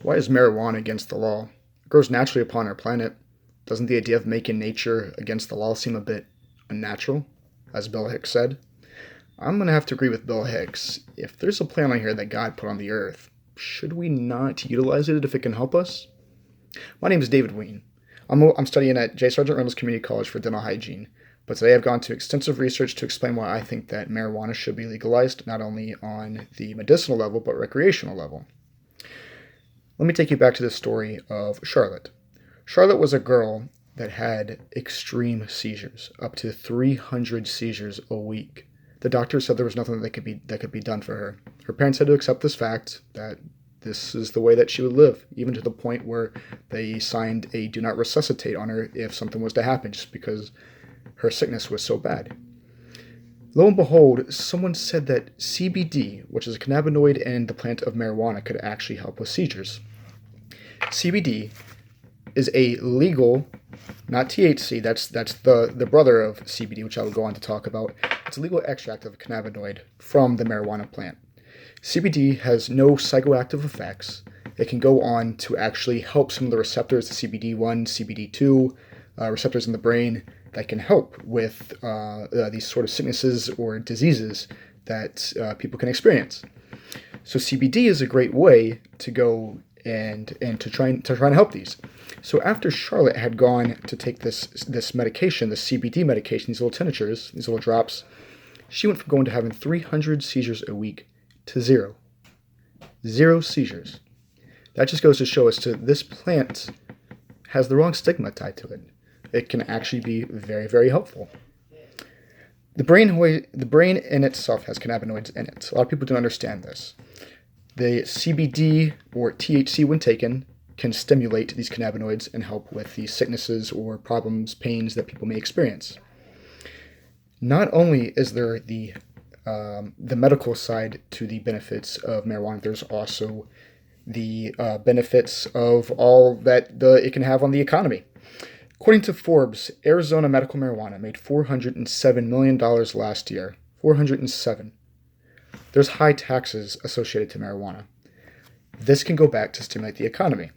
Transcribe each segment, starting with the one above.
Why is marijuana against the law? It grows naturally upon our planet. Doesn't the idea of making nature against the law seem a bit unnatural, as Bill Hicks said? I'm going to have to agree with Bill Hicks. If there's a plant on here that God put on the earth, should we not utilize it if it can help us? My name is David Ween. I'm studying at J. Sargent Reynolds Community College for dental hygiene, but today I've gone to extensive research to explain why I think that marijuana should be legalized, not only on the medicinal level, but recreational level. Let me take you back to the story of Charlotte. Charlotte was a girl that had extreme seizures, up to 300 seizures a week. The doctor said there was nothing that could be done for her. Her parents had to accept this fact that this is the way that she would live, even to the point where they signed a do not resuscitate on her if something was to happen, just because her sickness was so bad. Lo and behold, someone said that CBD, which is a cannabinoid in the plant of marijuana, could actually help with seizures. CBD is a legal, not THC, that's the brother of CBD, which I will go on to talk about. It's a legal extract of a cannabinoid from the marijuana plant. CBD has no psychoactive effects. It can go on to actually help some of the receptors, the CBD1, CBD2 receptors in the brain that can help with these sort of sicknesses or diseases that people can experience. So CBD is a great way to go and to try and help these. So after Charlotte had gone to take this medication, the CBD medication, these little tinctures, these little drops, she went from going to having 300 seizures a week to zero. Zero seizures. That just goes to show us that this plant has the wrong stigma tied to it. It can actually be very, very helpful. The brain in itself has cannabinoids in it. A lot of people don't understand this. The CBD or THC, when taken, can stimulate these cannabinoids and help with the sicknesses or problems, pains that people may experience. Not only is there the medical side to the benefits of marijuana, there's also the benefits of all that it can have on the economy. According to Forbes, Arizona medical marijuana made $407 million last year. 407. There's high taxes associated to marijuana. This can go back to stimulate the economy.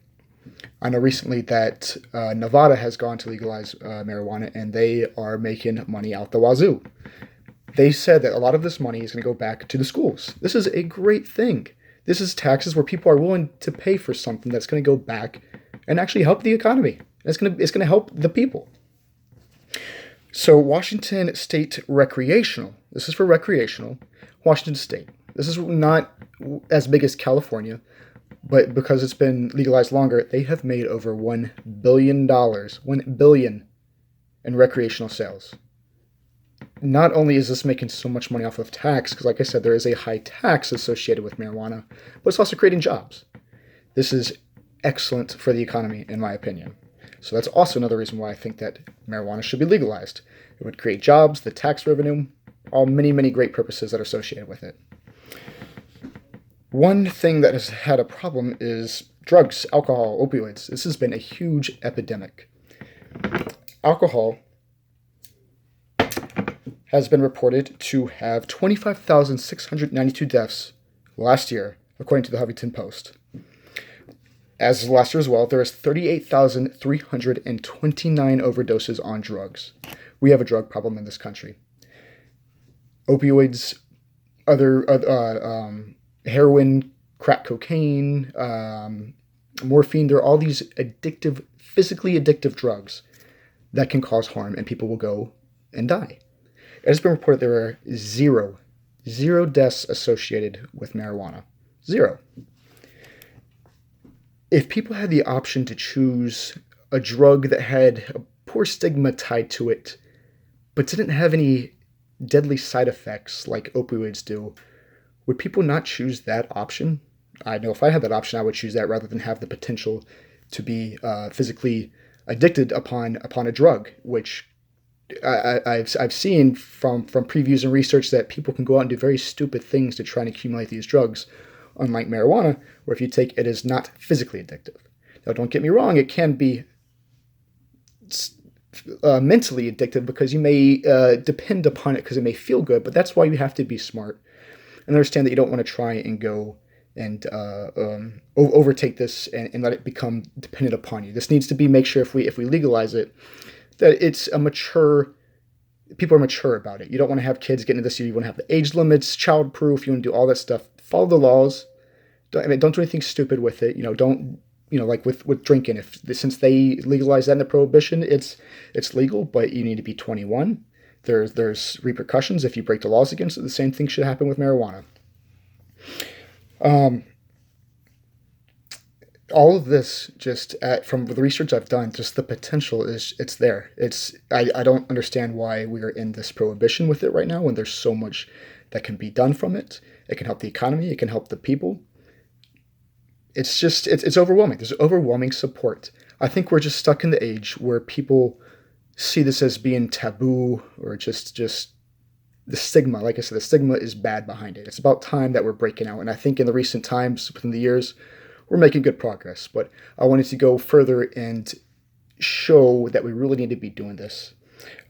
I know recently that Nevada has gone to legalize marijuana, and they are making money out the wazoo. They said that a lot of this money is going to go back to the schools. This is a great thing. This is taxes where people are willing to pay for something that's going to go back and actually help the economy. It's going to help the people. So Washington State recreational. This is for recreational. Washington State. This is not as big as California, but because it's been legalized longer, they have made over $1 billion. $1 billion in recreational sales. Not only is this making so much money off of tax, because like I said, there is a high tax associated with marijuana, but it's also creating jobs. This is excellent for the economy, in my opinion. So that's also another reason why I think that marijuana should be legalized. It would create jobs, the tax revenue, all many, many great purposes that are associated with it. One thing that has had a problem is drugs, alcohol, opioids. This has been a huge epidemic. Alcohol has been reported to have 25,692 deaths last year, according to the Huffington Post. As last year as well, there is 38,329 overdoses on drugs. We have a drug problem in this country. Opioids, heroin, crack cocaine, morphine, there are all these addictive, physically addictive drugs that can cause harm, and people will go and die. It has been reported there are zero deaths associated with marijuana. Zero. If people had the option to choose a drug that had a poor stigma tied to it, but didn't have any deadly side effects like opioids do, would people not choose that option? I know if I had that option, I would choose that rather than have the potential to be physically addicted upon a drug, which I've seen from previews and research that people can go out and do very stupid things to try and accumulate these drugs, unlike marijuana, where if you take it is not physically addictive. Now, don't get me wrong, it can be mentally addictive because you may depend upon it because it may feel good, but that's why you have to be smart and understand that you don't want to try and go overtake this and let it become dependent upon you. This needs to be make sure if we legalize it that it's a mature people are mature about it. You don't want to have kids get into this. You want to have the age limits, child proof. You want to do all that stuff. Follow the laws. Don't do anything stupid with it. Don't like with drinking. Since they legalized that in the prohibition, it's legal, but you need to be 21. There's repercussions if you break the laws against it. The same thing should happen with marijuana. All of this, from the research I've done, just the potential it's there. I don't understand why we are in this prohibition with it right now when there's so much that can be done from it. It can help the economy. It can help the people. It's overwhelming. There's overwhelming support. I think we're just stuck in the age where people see this as being taboo or just the stigma. Like I said, the stigma is bad behind it. It's about time that we're breaking out. And I think in the recent times, within the years, we're making good progress. But I wanted to go further and show that we really need to be doing this.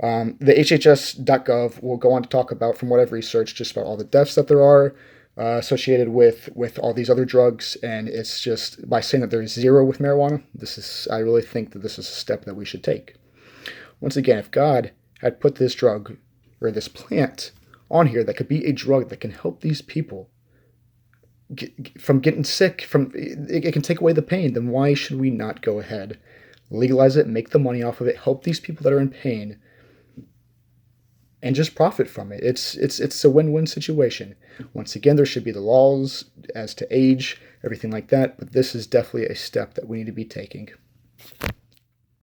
The HHS.gov will go on to talk about, from what I've researched, just about all the deaths that there are associated with all these other drugs. And it's just by saying that there's zero with marijuana, I really think that this is a step that we should take. Once again, if God had put this drug or this plant on here that could be a drug that can help these people from getting sick, it can take away the pain, then why should we not go ahead, legalize it, make the money off of it, help these people that are in pain, and just profit from it? It's a win-win situation. Once again, there should be the laws as to age, everything like that, but this is definitely a step that we need to be taking.